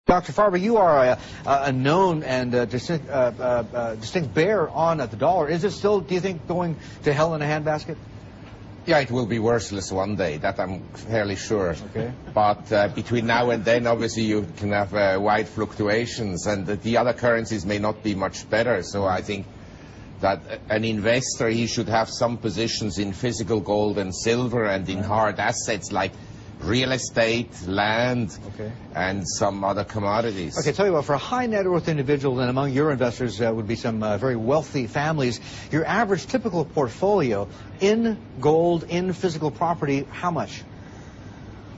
Dr. Faber, you are a known and distinct bear on at the dollar. Is it still, do you think, going to hell in a handbasket? Yeah, it will be worthless one day, that I'm fairly sure. Okay. But between now and then, obviously, you can have wide fluctuations, and the other currencies may not be much better. So I think that an investor, he should have some positions in physical gold and silver and in hard assets like real estate, land, and some other commodities. Okay, tell you what, for a high net worth individual, and among your investors would be some very wealthy families, your average typical portfolio in gold, in physical property, how much?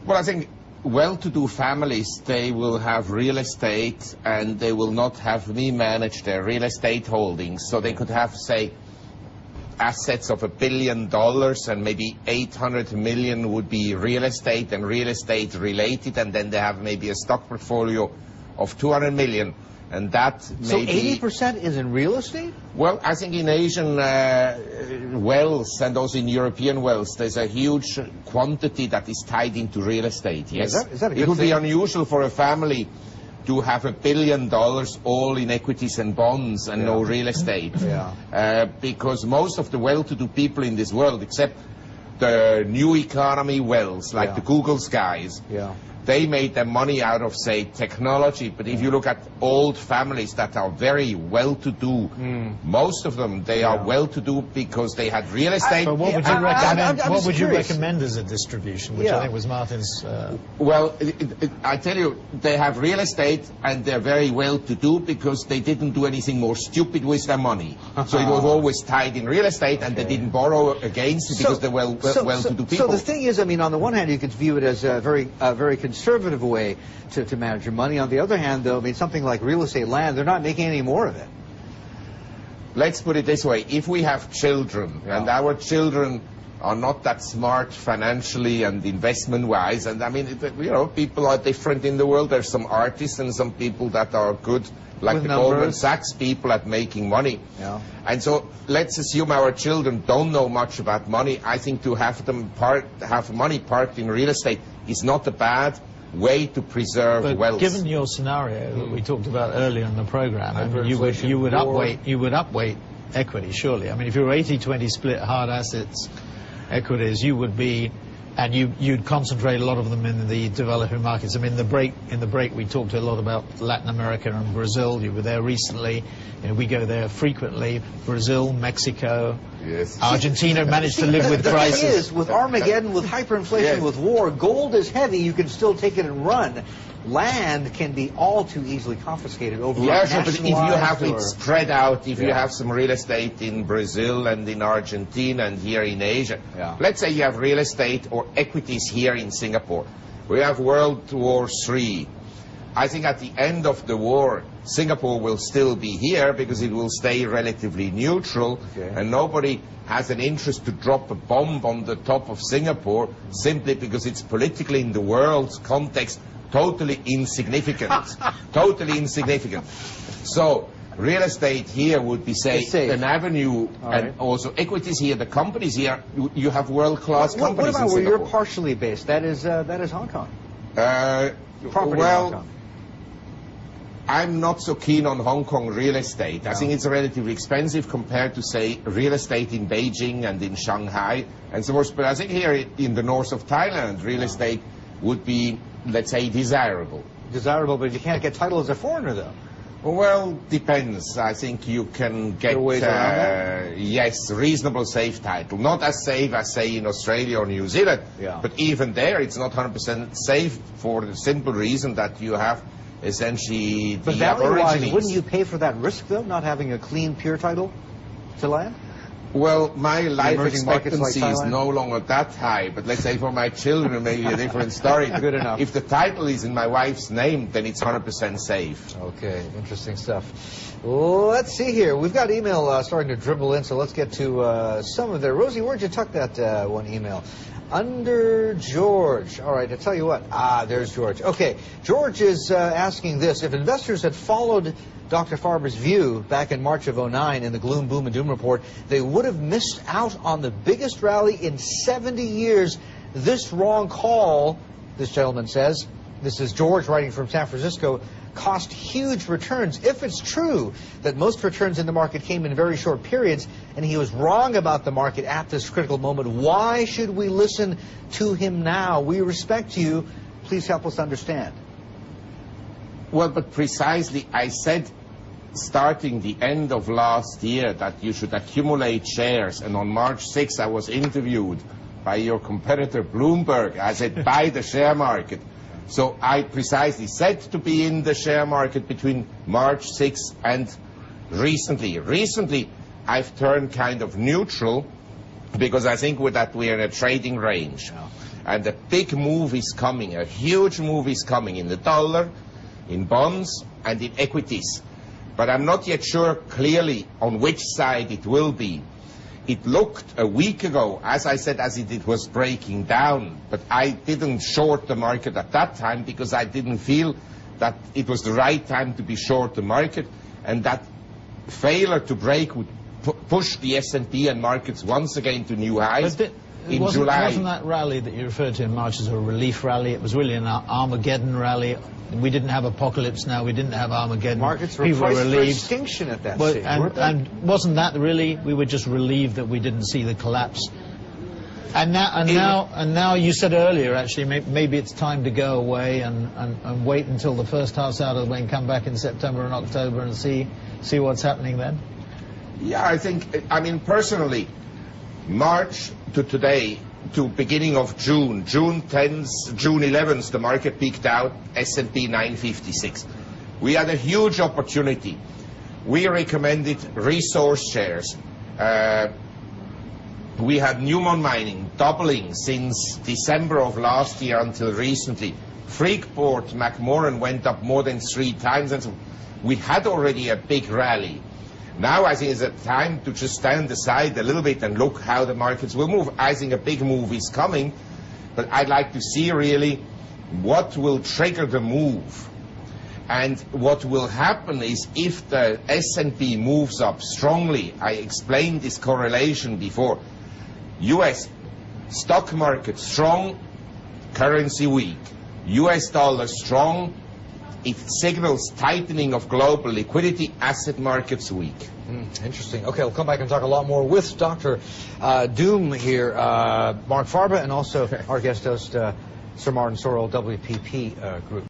Well, I think well-to-do families, they will have real estate, and they will not have me manage their real estate holdings. So they could have, say, assets of $1 billion, and maybe 800 million would be real estate and real estate related, and then they have maybe a stock portfolio of 200 million, and that maybe... So 80% is in real estate? Well, I think in Asian wealth and also in European wealth, there's a huge quantity that is tied into real estate, yes. Is that a good It would thing? be unusual for a family to have $1 billion all in equities and bonds and no real estate. Because most of the well-to-do people in this world, except the new economy wealth, like the Google's guys, they made their money out of, say, technology. But if you look at old families that are very well-to-do, most of them, they are well-to-do because they had real estate. But what would you recommend? What would you recommend as a distribution, which I think was Martin's? Well, I tell you, they have real estate and they're very well-to-do because they didn't do anything more stupid with their money. So it was always tied in real estate, and they didn't borrow against it because they're well-to-do people. So the thing is, I mean, on the one hand, you could view it as a very conservative way to manage your money. On the other hand, though, I mean, something like real estate land, they're not making any more of it. Let's put it this way. If we have children, and our children are not that smart financially and investment-wise, and I mean, you know, people are different in the world. There's some artists and some people that are good, like with the numbers. Goldman Sachs people, at making money. And so let's assume our children don't know much about money. I think to have them have money parked in real estate is not a bad way to preserve wealth. Given your scenario that we talked about earlier in the program, you would upweight equity, surely. I mean, if you're 80-20 split hard assets, equities, you would be, and you'd concentrate a lot of them in the developing markets. I mean, in the break we talked a lot about Latin America and Brazil. You were there recently. You know, we go there frequently. Brazil, Mexico, Argentina managed to live with crisis. The thing is, with Armageddon, with hyperinflation, with war, gold is heavy. You can still take it and run. Land can be all too easily confiscated over. Sure, but if you have it spread out, if you have some real estate in Brazil and in Argentina and here in Asia, let's say you have real estate or equities here in Singapore. We have World War III. I think at the end of the war, Singapore will still be here because it will stay relatively neutral, and nobody has an interest to drop a bomb on the top of Singapore simply because it's politically, in the world's context, totally insignificant. Totally insignificant. So real estate here would be, say, an avenue, and also equities here, the companies here, you have world-class companies in Singapore. What about where you're partially based? That is Hong Kong. Property in Hong Kong. I'm not so keen on Hong Kong real estate. I think it's relatively expensive compared to, say, real estate in Beijing and in Shanghai and so forth. But I think here in the north of Thailand, real estate would be, let's say, desirable. Desirable, but you can't get title as a foreigner, though. Well, depends. I think you can get, yes, reasonable safe title. Not as safe as, say, in Australia or New Zealand. But even there, it's not 100% safe for the simple reason that you have essentially the value-wise, wouldn't you pay for that risk, though, not having a clean, pure title to land? Well, my life expectancy is no longer that high, but let's say for my children, maybe a different story. Good enough. If the title is in my wife's name, then it's 100% safe. Okay, interesting stuff. Let's see here. We've got email starting to dribble in, so let's get to some of there. Rosie, where'd you tuck that one email? Under George. All right, I'll tell you what. There's George. Okay, George is asking this. If investors had followed Dr. Faber's view back in March of '09 in the Gloom, Boom, and Doom report, they would have missed out on the biggest rally in 70 years. This wrong call, this gentleman says, this is George writing from San Francisco, cost huge returns. If it's true that most returns in the market came in very short periods, and he was wrong about the market at this critical moment, why should we listen to him now? We respect you. Please help us understand. Well, but precisely, I said starting the end of last year that you should accumulate shares, and on March 6th I was interviewed by your competitor Bloomberg. I said buy the share market. So I precisely said to be in the share market between March 6th and recently. Recently I've turned kind of neutral because I think that we're in a trading range. And a big move is coming, a huge move is coming in the dollar, in bonds and in equities. But I'm not yet sure clearly on which side it will be. It looked a week ago, as I said, as it was breaking down, but I didn't short the market at that time because I didn't feel that it was the right time to be short the market, and that failure to break would push the S&P and markets once again to new highs. In July. Wasn't that rally that you referred to in March as a relief rally? It was really an Armageddon rally. We didn't have apocalypse now. We didn't have Armageddon. Markets were priced for extinction at that stage, weren't they? And wasn't that really? We were just relieved that we didn't see the collapse. And now you said earlier, actually, maybe it's time to go away and wait until the first half's out of the way and come back in September and October and see what's happening then. Yeah, I mean, personally, March to today, to beginning of June 11th, the market peaked out, S&P 956. We had a huge opportunity. We recommended resource shares. We had Newmont Mining doubling since December of last year until recently. Freeport McMoran went up more than 3 times, and so we had already a big rally. Now I think it's a time to just stand aside a little bit and look how the markets will move. I think a big move is coming, but I'd like to see really what will trigger the move. And what will happen is if the S&P moves up strongly, I explained this correlation before, US stock market strong, currency weak. US dollar strong, it signals tightening of global liquidity, asset markets weak. Interesting. Okay, we'll come back and talk a lot more with Dr. Doom here, Marc Faber, and also our guest host, Sir Martin Sorrell, WPP Group.